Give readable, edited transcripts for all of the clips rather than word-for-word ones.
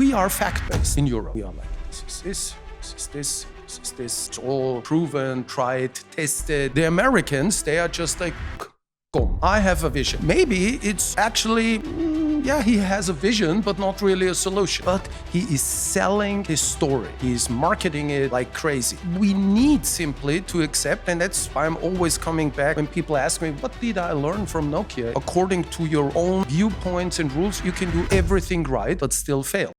We are fact-based in Europe. We are like, this is this, this is this, this is this. It's all proven, tried, tested. The Americans, they are just like, boom, I have a vision. Maybe it's actually, he has a vision, but not really a solution. But he is selling his story. He's marketing it like crazy. We need simply to accept, and that's why I'm always coming back when people ask me, what did I learn from Nokia? According to your own viewpoints and rules, you can do everything right, but still fail.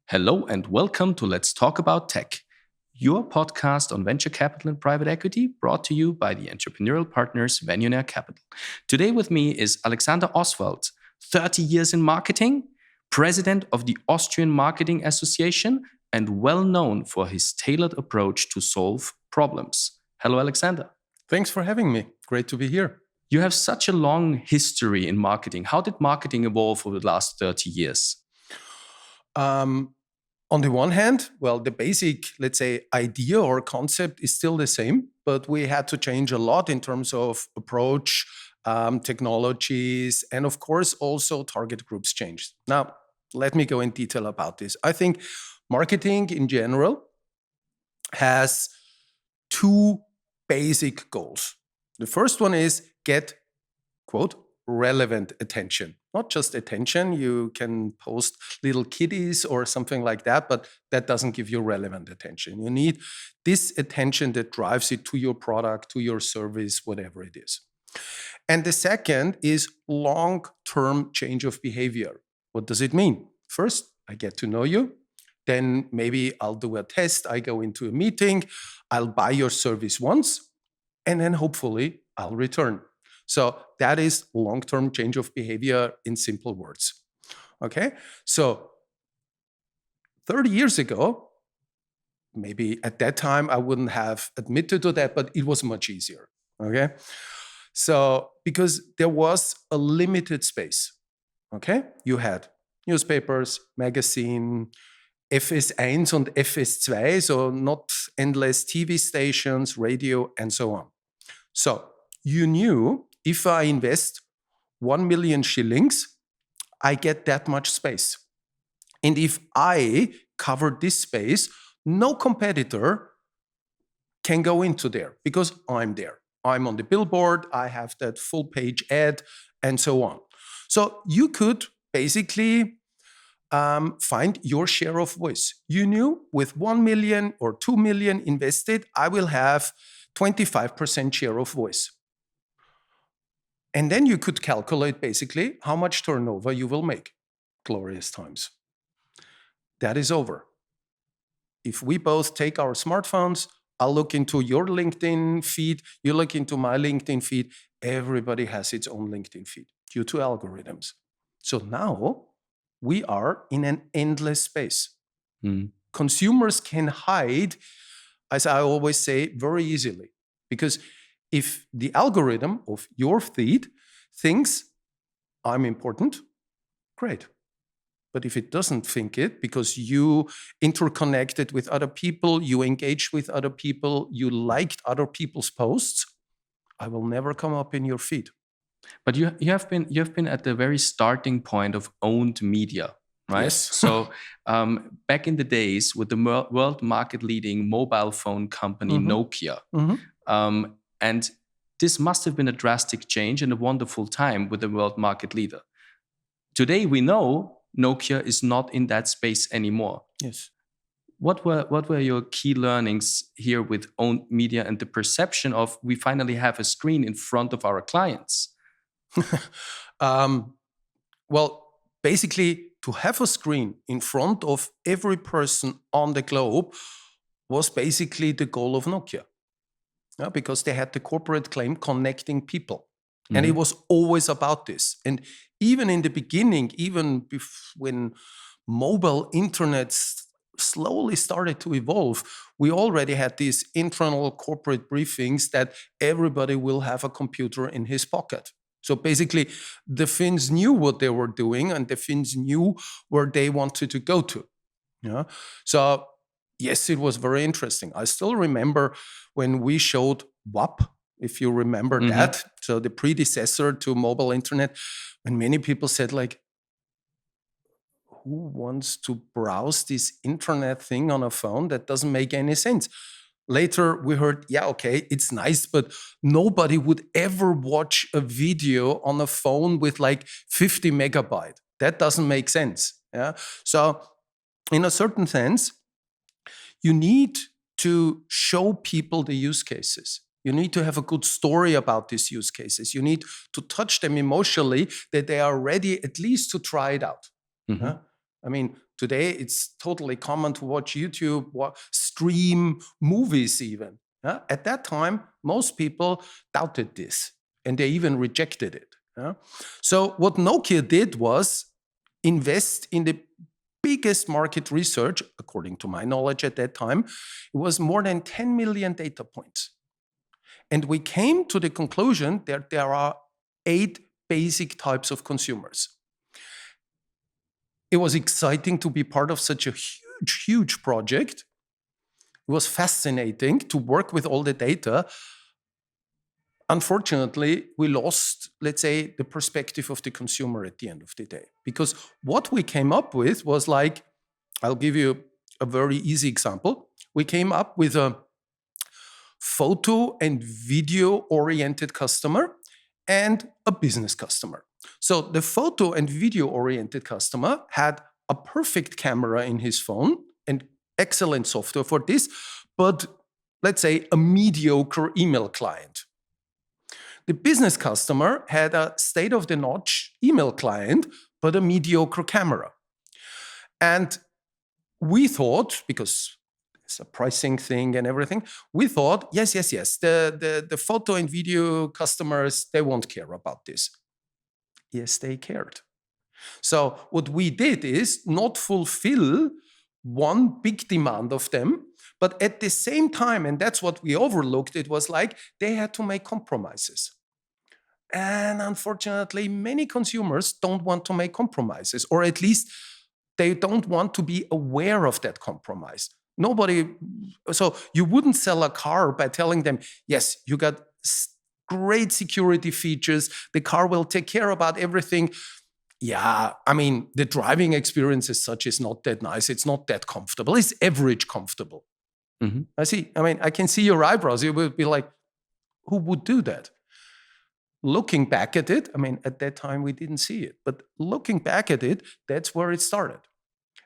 Hello and welcome to Let's Talk About Tech, your podcast on venture capital and private equity, brought to you by the entrepreneurial partners Venionaire Capital. Today with me is Alexander Oswald, 30 years in marketing, president of the Austrian Marketing Association, and well known for his tailored approach to solve problems. Hello, Alexander. Thanks for having me. Great to be here. You have such a long history in marketing. How did marketing evolve over the last 30 years? On the one hand, the basic, let's say, idea or concept is still the same, but we had to change a lot in terms of approach, technologies, and of course, also target groups changed. Now, let me go in detail about this. I think marketing in general has two basic goals. The first one is get, quote, relevant attention. Not just attention, you can post little kitties or something like that, but that doesn't give you relevant attention. You need this attention that drives it to your product, to your service, whatever it is. And the second is long-term change of behavior. What does it mean? First, I get to know you. Then maybe I'll do a test. I go into a meeting. I'll buy your service once, and then hopefully I'll return. So that is long-term change of behavior in simple words. Okay? So 30 years ago, maybe at that time I wouldn't have admitted to that, but it was much easier. Okay? So because there was a limited space. Okay? You had newspapers, magazine, FS1 and FS2, so not endless TV stations, radio, and so on. So you knew if I invest 1 million shillings, I get that much space. And if I cover this space, no competitor can go into there because I'm there. I'm on the billboard, I have that full page ad, and so on. So you could basically find your share of voice. You knew with 1 million or 2 million invested, I will have 25% share of voice. And then you could calculate basically how much turnover you will make. Glorious times. That is over. If we both take our smartphones, I'll look into your LinkedIn feed, you look into my LinkedIn feed, everybody has its own LinkedIn feed due to algorithms. So now we are in an endless space. Consumers can hide, as I always say, very easily. Because if the algorithm of your feed thinks I'm important, great. But if it doesn't think it, because you interconnected with other people, you engaged with other people, you liked other people's posts, I will never come up in your feed. But you have been at the very starting point of owned media, right? Yes. So back in the days with the world market leading mobile phone company Nokia. And this must have been a drastic change and a wonderful time with the world market leader. Today we know Nokia is not in that space anymore. Yes. What were your key learnings here with owned media and the perception of we finally have a screen in front of our clients? Basically, to have a screen in front of every person on the globe was basically the goal of Nokia. Because they had the corporate claim connecting people. And it was always about this. And even in the beginning, when mobile internet slowly started to evolve, we already had these internal corporate briefings that everybody will have a computer in his pocket. So basically, the Finns knew what they were doing and the Finns knew where they wanted to go to. So Yes, it was very interesting. I still remember when we showed WAP, if you remember that, so the predecessor to mobile internet, when many people said like, who wants to browse this internet thing on a phone? That doesn't make any sense. Later we heard, yeah, okay, it's nice, but nobody would ever watch a video on a phone with like 50 megabyte. That doesn't make sense. Yeah. So in a certain sense, you need to show people the use cases. You need to have a good story about these use cases. You need to touch them emotionally that they are ready at least to try it out. I mean, today it's totally common to watch YouTube, stream movies even. At that time, most people doubted this and they even rejected it. So what Nokia did was invest in the biggest market research, according to my knowledge at that time. It was more than 10 million data points. And we came to the conclusion that there are 8 basic types of consumers. It was exciting to be part of such a huge, huge project. It was fascinating to work with all the data. Unfortunately, we lost, let's say, the perspective of the consumer at the end of the day. Because what we came up with was like, I'll give you a very easy example. We came up with a photo and video oriented customer and a business customer. So the photo and video oriented customer had a perfect camera in his phone and excellent software for this, but let's say a mediocre email client. The business customer had a state-of-the-notch email client, but a mediocre camera. And we thought, because it's a pricing thing and everything, we thought, yes, the photo and video customers, they won't care about this. Yes, they cared. So what we did is not fulfill one big demand of them, but at the same time, and that's what we overlooked, it was like they had to make compromises. And unfortunately, many consumers don't want to make compromises, or at least they don't want to be aware of that compromise. So you wouldn't sell a car by telling them, yes, you got great security features, the car will take care about everything. Yeah, I mean, the driving experience as such is not that nice. It's not that comfortable. It's average comfortable. I can see your eyebrows. You would be like, who would do that? Looking back at it, at that time we didn't see it, but looking back at it, that's where it started.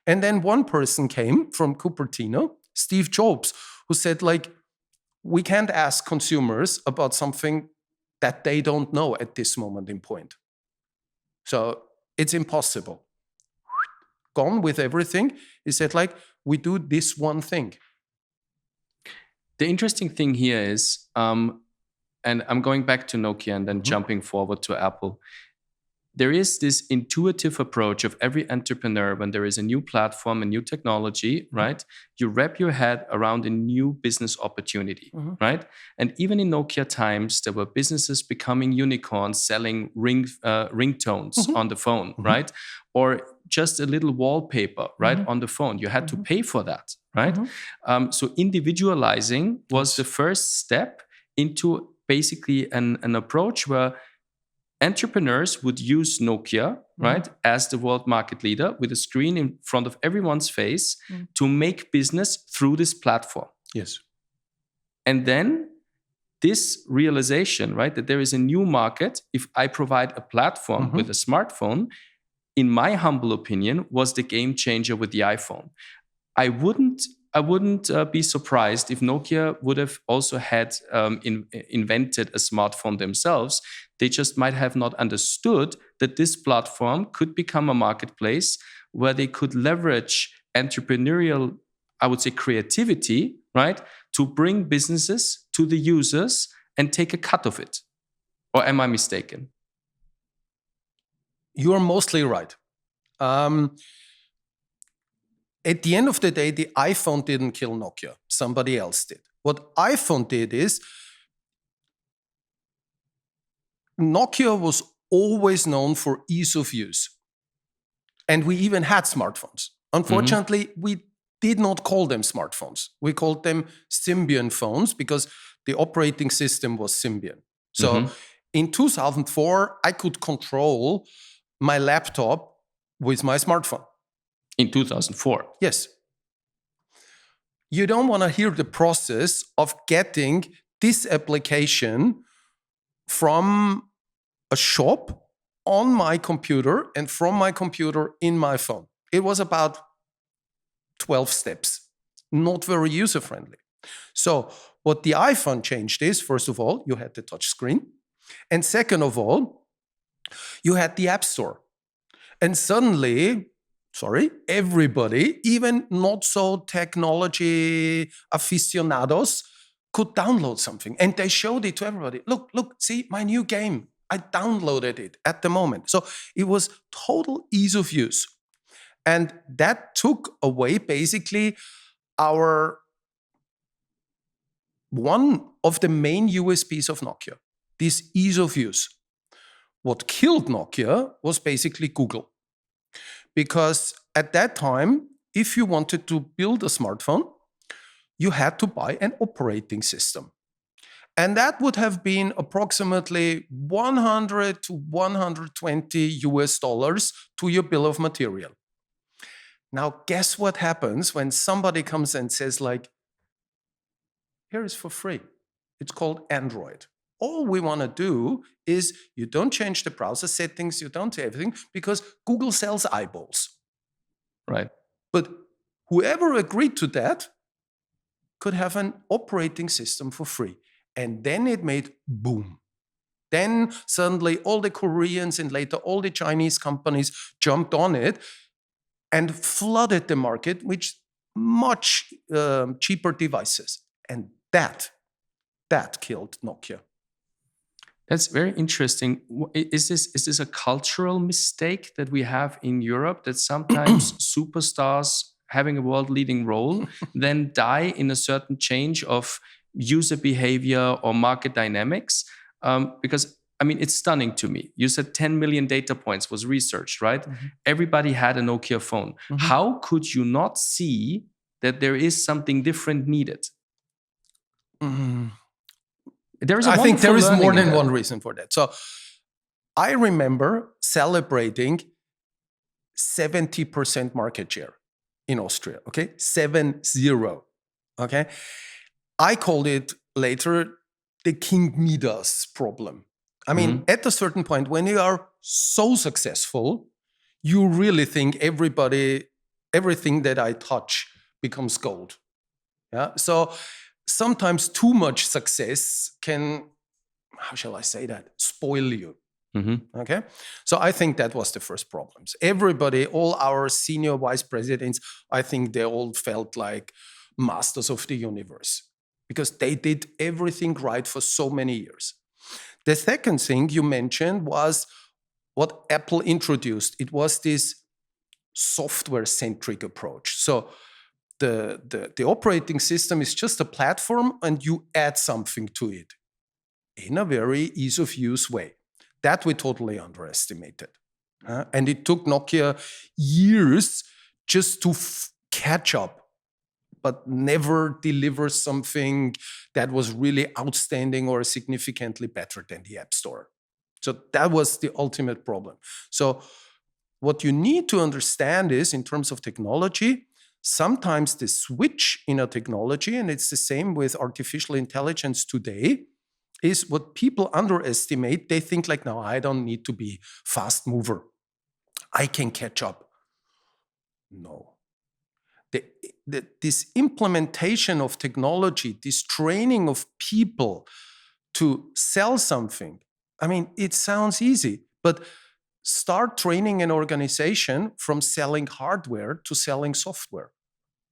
And then one person came from Cupertino, Steve Jobs, who said, like, we can't ask consumers about something that they don't know at this moment in point. So it's impossible. Gone with everything. He said, like, we do this one thing. The interesting thing here is, and I'm going back to Nokia and then jumping forward to Apple. There is this intuitive approach of every entrepreneur when there is a new platform, a new technology, right? You wrap your head around a new business opportunity, right? And even in Nokia times, there were businesses becoming unicorns, selling ringtones on the phone, right? Or just a little wallpaper, right, on the phone. You had to pay for that, right? So individualizing was the first step into basically an approach where entrepreneurs would use Nokia, right, as the world market leader with a screen in front of everyone's face to make business through this platform. Yes. And then this realization, right, that there is a new market if I provide a platform with a smartphone, in my humble opinion, was the game changer with the iPhone. I wouldn't be surprised if Nokia would have also had invented a smartphone themselves. They just might have not understood that this platform could become a marketplace where they could leverage entrepreneurial, I would say, creativity, right, to bring businesses to the users and take a cut of it. Or am I mistaken? You are mostly right. At the end of the day, the iPhone didn't kill Nokia. Somebody else did. What iPhone did is Nokia was always known for ease of use. And we even had smartphones. Unfortunately, we did not call them smartphones. We called them Symbian phones because the operating system was Symbian. So in 2004, I could control my laptop with my smartphone. In 2004? Yes. You don't want to hear the process of getting this application from a shop on my computer and from my computer in my phone. It was about 12 steps, not very user-friendly. So what the iPhone changed is, first of all, you had the touch screen. And second of all, you had the App Store. And suddenly, everybody, even not so technology aficionados, could download something. And they showed it to everybody. Look, see my new game. I downloaded it at the moment. So it was total ease of use. And that took away basically one of the main USPs of Nokia, this ease of use. What killed Nokia was basically Google. Because at that time, if you wanted to build a smartphone, you had to buy an operating system. And that would have been approximately 100 to 120 US dollars to your bill of material. Now, guess what happens when somebody comes and says like, here is for free. It's called Android. All we want to do is you don't change the browser settings, you don't do everything, because Google sells eyeballs. Right. But whoever agreed to that could have an operating system for free. And then it made boom. Then suddenly all the Koreans and later all the Chinese companies jumped on it and flooded the market with much cheaper devices. And that killed Nokia. That's very interesting. Is this a cultural mistake that we have in Europe, that sometimes superstars having a world-leading role then die in a certain change of user behavior or market dynamics? Because, I mean, it's stunning to me. You said 10 million data points was researched, right? Everybody had a Nokia phone. How could you not see that there is something different needed? I think there is more than one reason for that. So I remember celebrating 70% market share in Austria, okay? 7-0, okay? I called it later the King Midas problem. I mean, at a certain point, when you are so successful, you really think everything that I touch becomes gold. Yeah. So sometimes too much success can, how shall I say that, spoil you. Okay. So I think that was the first problem. Everybody, all our senior vice presidents, I think they all felt like masters of the universe because they did everything right for so many years. The second thing you mentioned was what Apple introduced. It was this software-centric approach. So the operating system is just a platform and you add something to it in a very ease-of-use way. That we totally underestimated. And it took Nokia years just to catch up, but never deliver something that was really outstanding or significantly better than the App Store. So that was the ultimate problem. So what you need to understand is, in terms of technology, sometimes the switch in a technology, and it's the same with artificial intelligence today, is what people underestimate. They think like, no, I don't need to be fast mover. I can catch up. No. This implementation of technology, this training of people to sell something, I mean, it sounds easy, but start training an organization from selling hardware to selling software.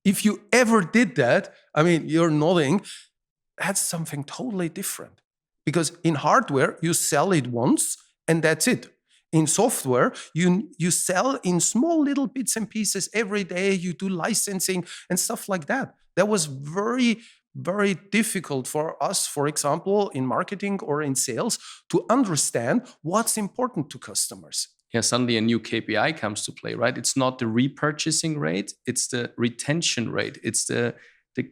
If you ever did that, I mean, you're nodding, that's something totally different. Because in hardware, you sell it once and that's it. In software, you sell in small little bits and pieces every day. You do licensing and stuff like that. That was very, very difficult for us, for example, in marketing or in sales, to understand what's important to customers. Yeah, suddenly a new KPI comes to play, right? It's not the repurchasing rate, it's the retention rate, it's the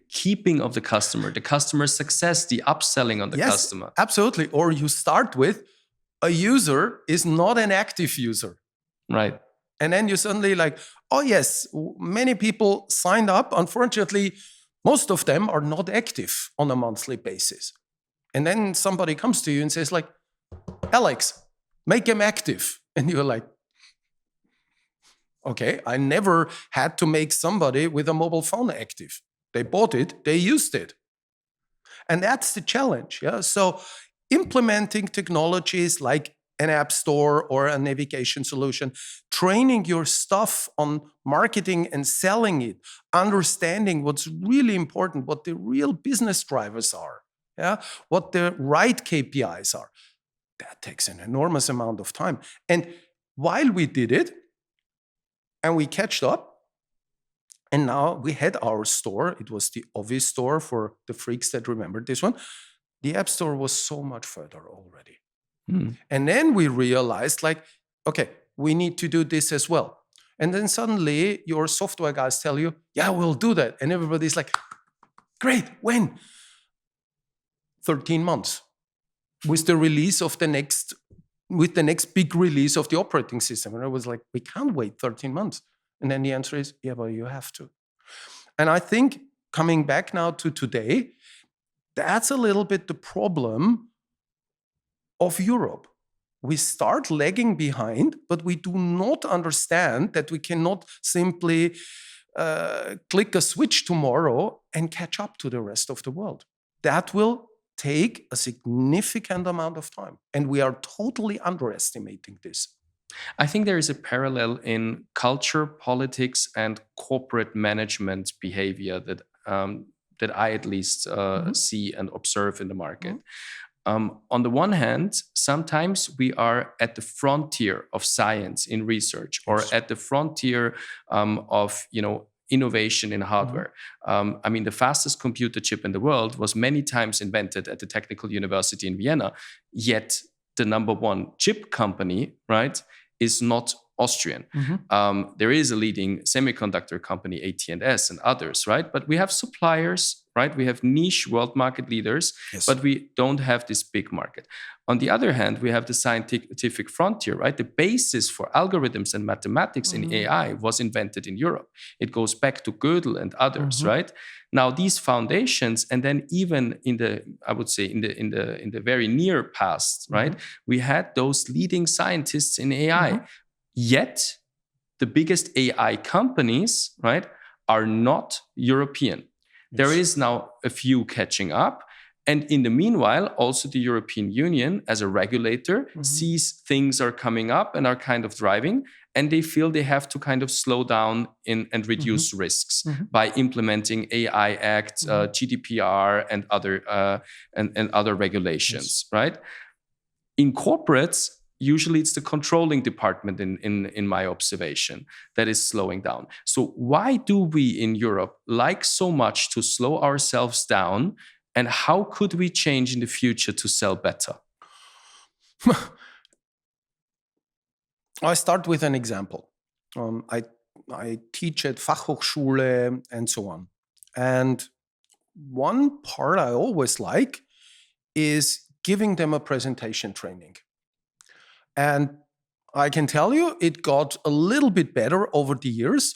keeping of the customer success, the upselling on the Yes, customer. absolutely. Or you start with a user is not an active user. Right. And then you suddenly like, oh yes, many people signed up. Unfortunately, most of them are not active on a monthly basis. And then somebody comes to you and says like, Alex, make them active. And you're like, okay, I never had to make somebody with a mobile phone active. They bought it, they used it. And that's the challenge. Yeah. So implementing technologies like an app store or a navigation solution, training your stuff on marketing and selling it, understanding what's really important, what the real business drivers are, yeah, what the right KPIs are. That takes an enormous amount of time. And while we did it, and we catched up, and now we had our store. It was the Office store for the freaks that remember this one. The App Store was so much further already. And then we realized, like, okay, we need to do this as well. And then suddenly your software guys tell you, yeah, we'll do that. And everybody's like, great, when? 13 months. With the release of the next big release of the operating system. And I was like, we can't wait 13 months. And then the answer is, yeah, but you have to. And I think coming back now to today, that's a little bit the problem of Europe. We start lagging behind, but we do not understand that we cannot simply click a switch tomorrow and catch up to the rest of the world. That will take a significant amount of time. And we are totally underestimating this. I think there is a parallel in culture, politics, and corporate management behavior that I at least see and observe in the market. On the one hand, sometimes we are at the frontier of science in research, or at the frontier of innovation in hardware. I mean, the fastest computer chip in the world was many times invented at the Technical University in Vienna, yet the number one chip company, right, is not Austrian. There is a leading semiconductor company, AT&S, and others, right? But we have suppliers, right? We have niche world market leaders, but we don't have this big market. On the other hand, we have the scientific frontier, right? The basis for algorithms and mathematics in AI was invented in Europe. It goes back to Gödel and others, right? Now these foundations, and then even in the, I would say in the very near past, right? We had those leading scientists in AI. Yet the biggest AI companies, right, are not European. There is now a few catching up. And in the meanwhile, also the European Union as a regulator sees things are coming up and are kind of driving, and they feel they have to kind of slow down and reduce risks by implementing AI Act, GDPR, and other regulations, right? In corporates, usually it's the controlling department in my observation that is slowing down. So why do we in Europe like so much to slow ourselves down, and how could we change in the future to sell better? I start with an example. I teach at Fachhochschule and so on. And one part I always like is giving them a presentation training. And I can tell you, it got a little bit better over the years,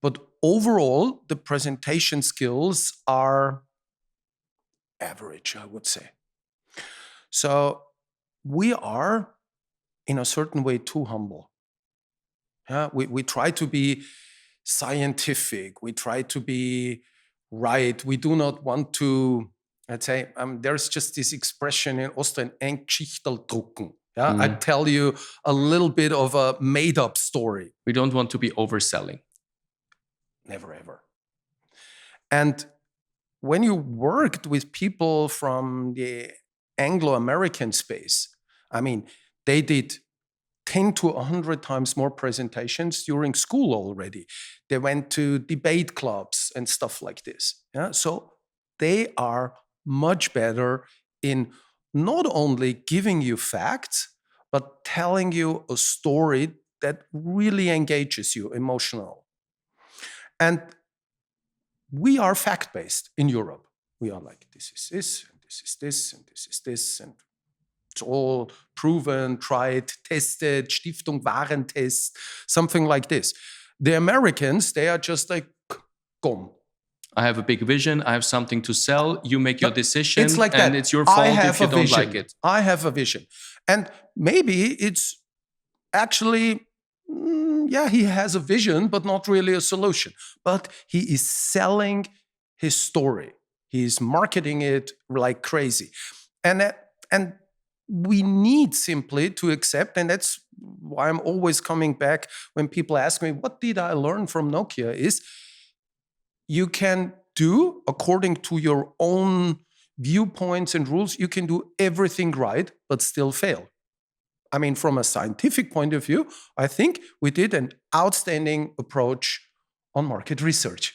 but overall, the presentation skills are average, I would say. So we are, in a certain way, too humble. Yeah, we try to be scientific. We try to be right. We do not want to, let's say, there's just this expression in Austrian, ein Geschichtel drucken. Yeah, I tell you a little bit of a made-up story. We don't want to be overselling. Never, ever. And when you worked with people from the Anglo-American space, I mean, they did 10 to 100 times more presentations during school already. They went to debate clubs and stuff like this. Yeah? So they are much better in not only giving you facts, but telling you a story that really engages you emotional. And we are fact-based in Europe. We are like, this is this, and this is this, and this is this, and it's all proven, tried, tested, Stiftung Warentest, something like this. The Americans, they are just like, gone. I have a big vision. I have something to sell. You make your decision. It's like and that. It's your fault if you don't like it. I have a vision. And maybe it's actually, he has a vision, but not really a solution. But he is selling his story. He's marketing it like crazy. And we need simply to accept, and that's why I'm always coming back when people ask me, what did I learn from Nokia, is you can do, according to your own viewpoints and rules, you can do everything right, but still fail. I mean, from a scientific point of view, I think we did an outstanding approach on market research.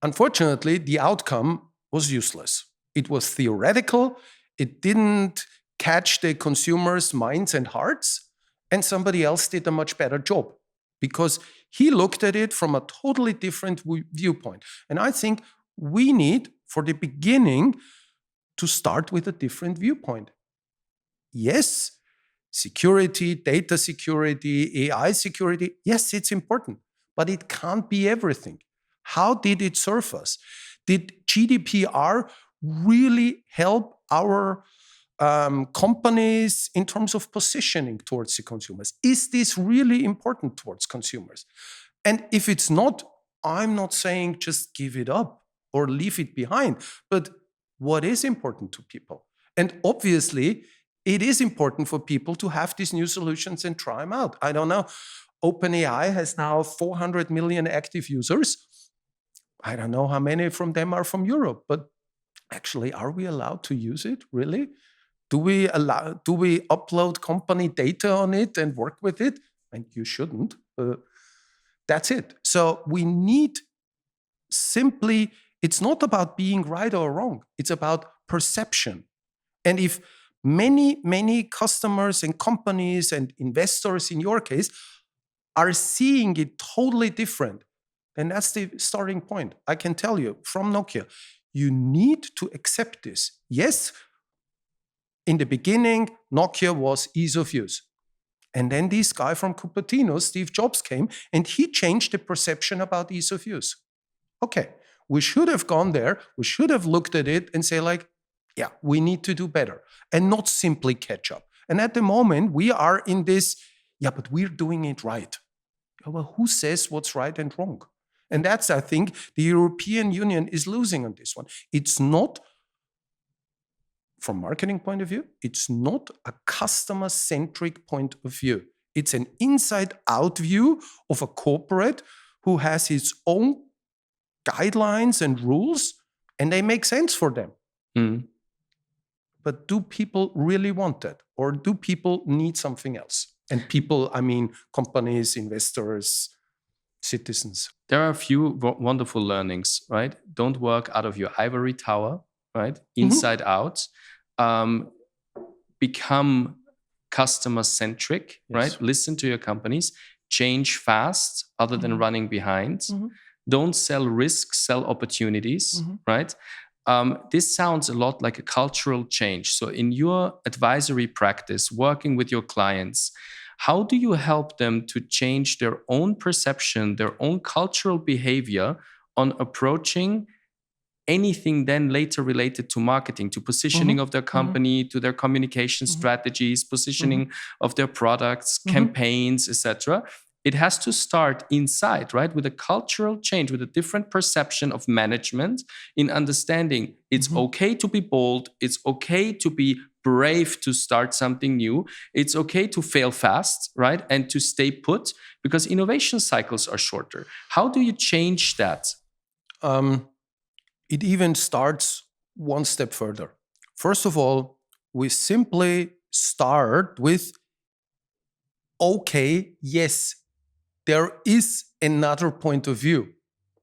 Unfortunately, the outcome was useless. It was theoretical. It didn't catch the consumers' minds and hearts, and somebody else did a much better job because he looked at it from a totally different viewpoint. And I think we need, for the beginning, to start with a different viewpoint. Yes, security, data security, AI security, yes, it's important, but it can't be everything. How did it serve us? Did GDPR really help our companies in terms of positioning towards the consumers? Is this really important towards consumers? And if it's not, I'm not saying just give it up or leave it behind, but what is important to people? And obviously, it is important for people to have these new solutions and try them out. I don't know. OpenAI has now 400 million active users. I don't know how many from them are from Europe, but actually, are we allowed to use it, really? Do we upload company data on it and work with it? And you shouldn't. That's it. So we need simply, it's not about being right or wrong. It's about perception. And if many customers and companies and investors, in your case, are seeing it totally different, then that's the starting point. I can tell you from Nokia, you need to accept this. Yes, in the beginning, Nokia was ease of use. And then this guy from Cupertino, Steve Jobs, came and he changed the perception about ease of use. Okay, we should have gone there. We should have looked at it and say like, yeah, we need to do better and not simply catch up. And at the moment, we are in this, but we're doing it right. Well, who says what's right and wrong? And that's, I think, the European Union is losing on this one. It's not, from marketing point of view, it's not a customer-centric point of view. It's an inside-out view of a corporate who has its own guidelines and rules, and they make sense for them. Mm. But do people really want that? Or do people need something else? And people, I mean, companies, investors, citizens. There are a few wonderful learnings, right? Don't work out of your ivory tower, right? Inside out. Become customer-centric, yes. Right? Listen to your companies. Change fast, other than running behind. Mm-hmm. Don't sell risks, sell opportunities, right? This sounds a lot like a cultural change. So in your advisory practice, working with your clients, how do you help them to change their own perception, their own cultural behavior on approaching anything then later related to marketing, to positioning of their company, to their communication strategies, positioning of their products, campaigns, etc.? It has to start inside, right? With a cultural change, with a different perception of management, in understanding it's okay to be bold, it's okay to be brave to start something new, it's okay to fail fast, right? And to stay put, because innovation cycles are shorter. How do you change that? It even starts one step further. First of all, we simply start with, okay, yes, there is another point of view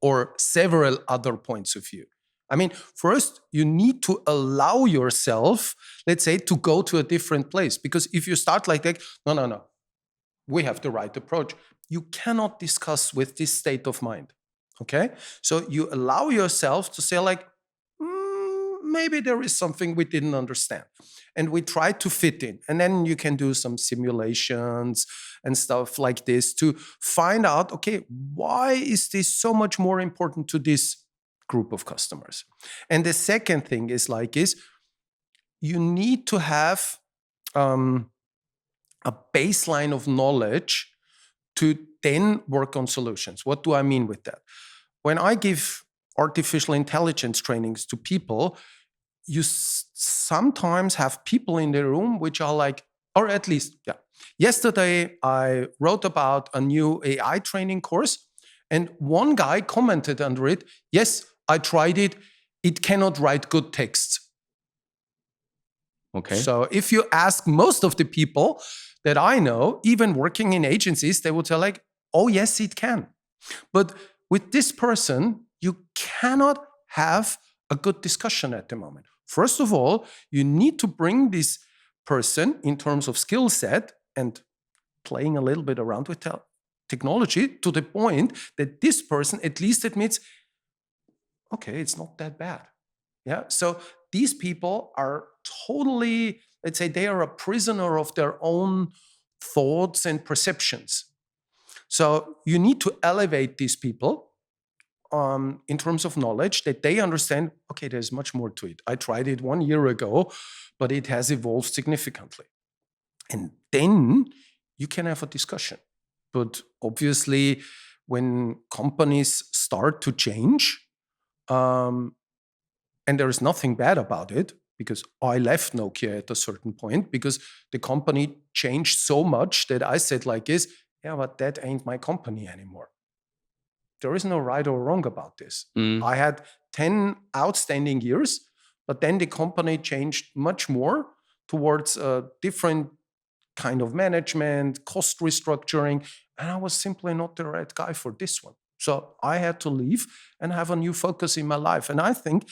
or several other points of view. I mean, first, you need to allow yourself, let's say, to go to a different place. Because if you start like that, no, we have the right approach. You cannot discuss with this state of mind. Okay? So you allow yourself to say, like, maybe there is something we didn't understand. And we try to fit in. And then you can do some simulations and stuff like this to find out, okay, why is this so much more important to this group of customers? And the second thing is you need to have a baseline of knowledge to then work on solutions. What do I mean with that? When I give artificial intelligence trainings to people, you sometimes have people in the room which are like, or at least, yesterday I wrote about a new AI training course, and one guy commented under it, yes, I tried it, it cannot write good texts. Okay. So if you ask most of the people that I know, even working in agencies, they would say like, oh yes, it can. But with this person, you cannot have a good discussion at the moment. First of all, you need to bring this person in terms of skill set and playing a little bit around with technology to the point that this person at least admits, okay, it's not that bad. Yeah. So these people are totally, let's say, they are a prisoner of their own thoughts and perceptions. So you need to elevate these people in terms of knowledge, that they understand, okay, there's much more to it. I tried it 1 year ago, but it has evolved significantly. And then you can have a discussion. But obviously, when companies start to change, and there is nothing bad about it, because I left Nokia at a certain point because the company changed so much that I said like this, yeah, but that ain't my company anymore. There is no right or wrong about this. I had 10 outstanding years, but then the company changed much more towards a different kind of management, cost restructuring, and I was simply not the right guy for this one. So I had to leave and have a new focus in my life. And I think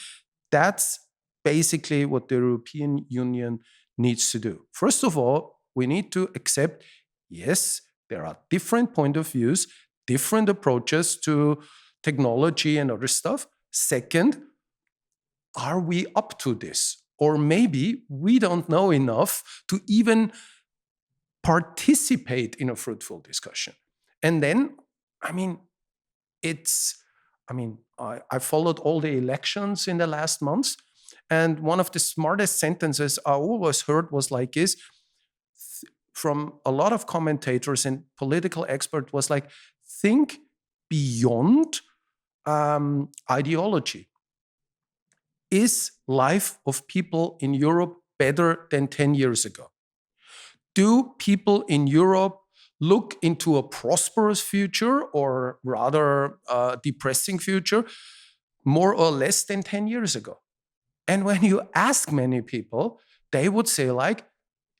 that's basically what the European Union needs to do. First of all, we need to accept, yes, there are different point of views, different approaches to technology and other stuff. Second, are we up to this? Or maybe we don't know enough to even participate in a fruitful discussion. And then, I followed all the elections in the last months. And one of the smartest sentences I always heard was like this, from a lot of commentators and political experts, was like, think beyond ideology. Is life of people in Europe better than 10 years ago? Do people in Europe look into a prosperous future, or rather a depressing future, more or less than 10 years ago? And when you ask many people, they would say like,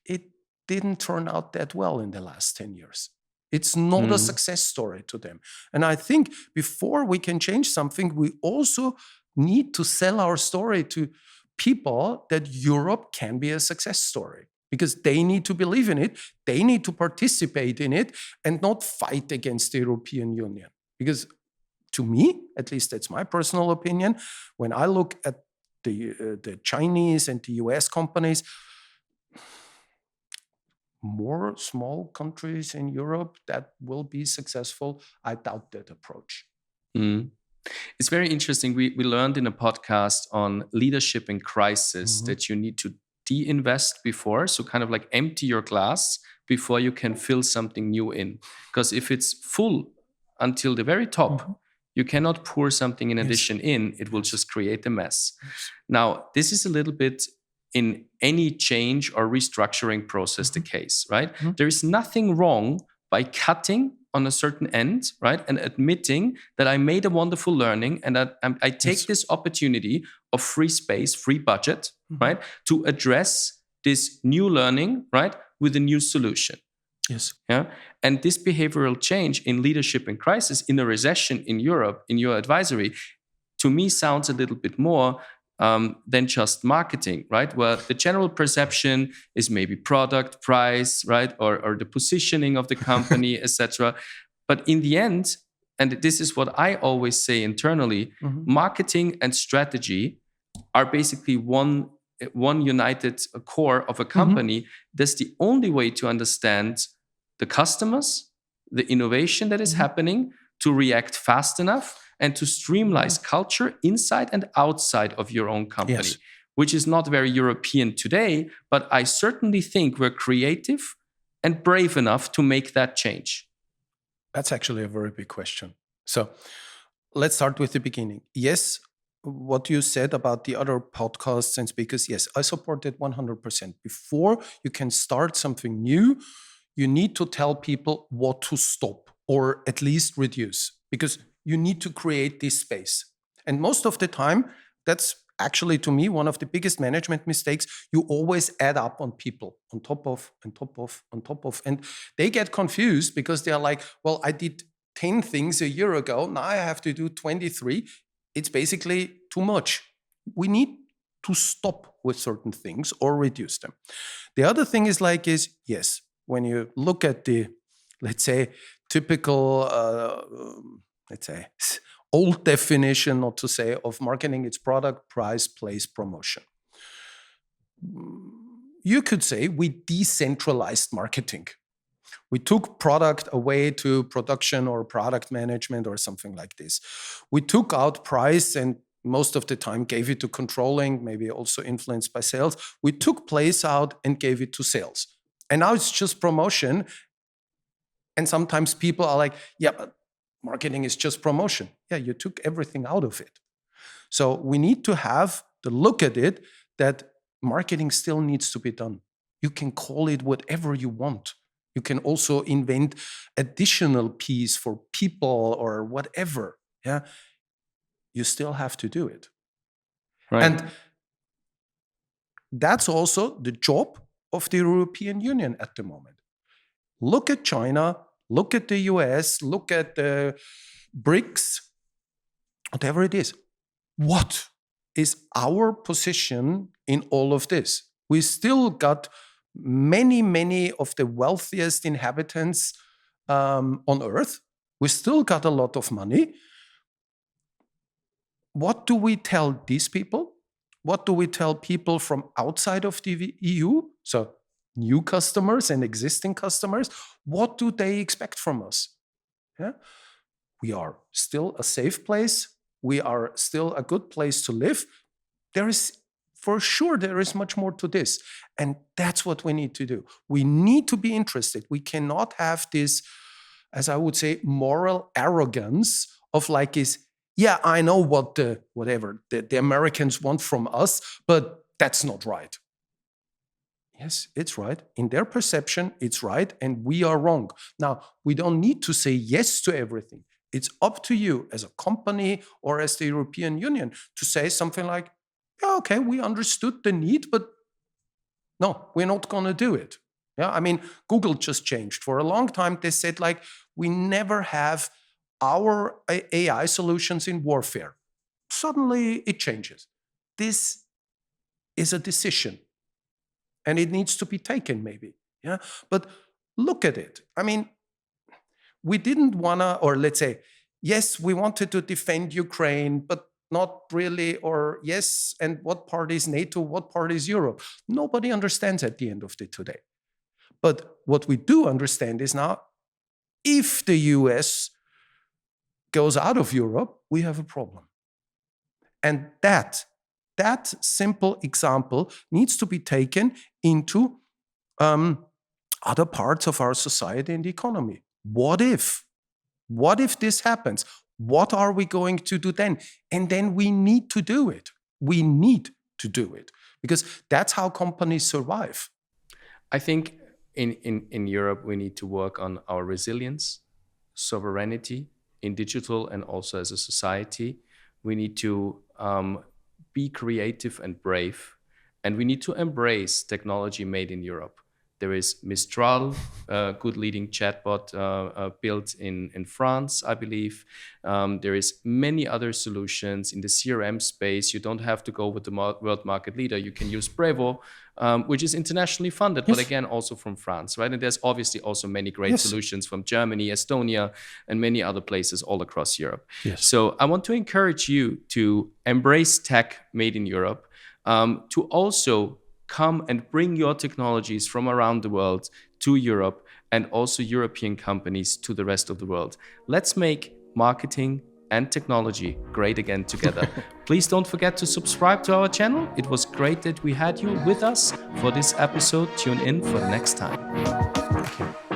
it didn't turn out that well in the last 10 years. It's not a success story to them. And I think before we can change something, we also need to sell our story to people that Europe can be a success story, because they need to believe in it, they need to participate in it, and not fight against the European Union. Because to me, at least that's my personal opinion, when I look at the Chinese and the US companies, more small countries in Europe that will be successful, I doubt that approach. It's very interesting. We learned in a podcast on leadership in crisis that you need to de-invest before, so kind of like empty your glass before you can fill something new in. Because if it's full until the very top, you cannot pour something in addition in. It will just create a mess. Now, this is a little bit in any change or restructuring process the case, right? There is nothing wrong by cutting on a certain end, right? And admitting that I made a wonderful learning and that I take this opportunity of free space, free budget, right? To address this new learning, right? With a new solution. Yes. Yeah. And this behavioral change in leadership in crisis, in a recession in Europe, in your advisory, to me sounds a little bit more than just marketing, right? Where the general perception is maybe product, price, right? Or the positioning of the company, etc. But in the end, and this is what I always say internally, marketing and strategy are basically one united core of a company. That's the only way to understand the customers, the innovation that is happening, to react fast enough, and to streamline culture inside and outside of your own company, which is not very European today, but I certainly think we're creative and brave enough to make that change. That's actually a very big question. So let's start with the beginning. Yes, what you said about the other podcasts and speakers, yes, I support it 100%. Before you can start something new, you need to tell people what to stop or at least reduce, because you need to create this space. And most of the time, that's actually, to me, one of the biggest management mistakes. You always add up on people, on top of, on top of, on top of. And they get confused because they're like, well, I did 10 things a year ago. Now I have to do 23. It's basically too much. We need to stop with certain things or reduce them. The other thing is yes, when you look at the, let's say, typical, let's say, old definition, not to say, of marketing, it's product, price, place, promotion. You could say we decentralized marketing. We took product away to production or product management or something like this. We took out price and most of the time gave it to controlling, maybe also influenced by sales. We took place out and gave it to sales. And now it's just promotion. And sometimes people are like, yeah, but marketing is just promotion. Yeah, you took everything out of it. So we need to have the look at it that marketing still needs to be done. You can call it whatever you want. You can also invent additional piece for people or whatever. Yeah, you still have to do it. Right. And that's also the job of the European Union at the moment. Look at China, look at the US, look at the BRICS, whatever it is. What is our position in all of this? We still got many of the wealthiest inhabitants on Earth. We still got a lot of money. What do we tell these people? What do we tell people from outside of the EU? So new customers and existing customers, what do they expect from us? Yeah? We are still a safe place. We are still a good place to live. There is much more to this. And that's what we need to do. We need to be interested. We cannot have this, as I would say, moral arrogance of yeah, I know what the Americans want from us, but that's not right. Yes, it's right. In their perception, it's right, and we are wrong. Now, we don't need to say yes to everything. It's up to you as a company or as the European Union to say something like, yeah, okay, we understood the need, but no, we're not going to do it. Yeah, I mean, Google just changed. For a long time, they said, we never have our AI solutions in warfare. Suddenly, it changes. This is a decision. And it needs to be taken, maybe. Yeah. But look at it. I mean, we didn't want to, or let's say, yes, we wanted to defend Ukraine, but not really, or yes, and what part is NATO, what part is Europe? Nobody understands at the end of the day. But what we do understand is now, if the US goes out of Europe, we have a problem. And that simple example needs to be taken into other parts of our society and economy. What if? What if this happens? What are we going to do then? And then we need to do it. We need to do it because that's how companies survive. I think in Europe, we need to work on our resilience, sovereignty in digital and also as a society. We need to be creative and brave, and we need to embrace technology made in Europe. There is Mistral, good leading chatbot built in France, I believe. There is many other solutions in the CRM space. You don't have to go with the world market leader. You can use Brevo, which is internationally funded, but again, also from France, right? And there's obviously also many great solutions from Germany, Estonia, and many other places all across Europe. So I want to encourage you to embrace tech made in Europe, to also come and bring your technologies from around the world to Europe, and also European companies to the rest of the world. Let's make marketing and technology great again together. Please don't forget to subscribe to our channel. It was great that we had you with us for this episode. Tune in for the next time. Thank you.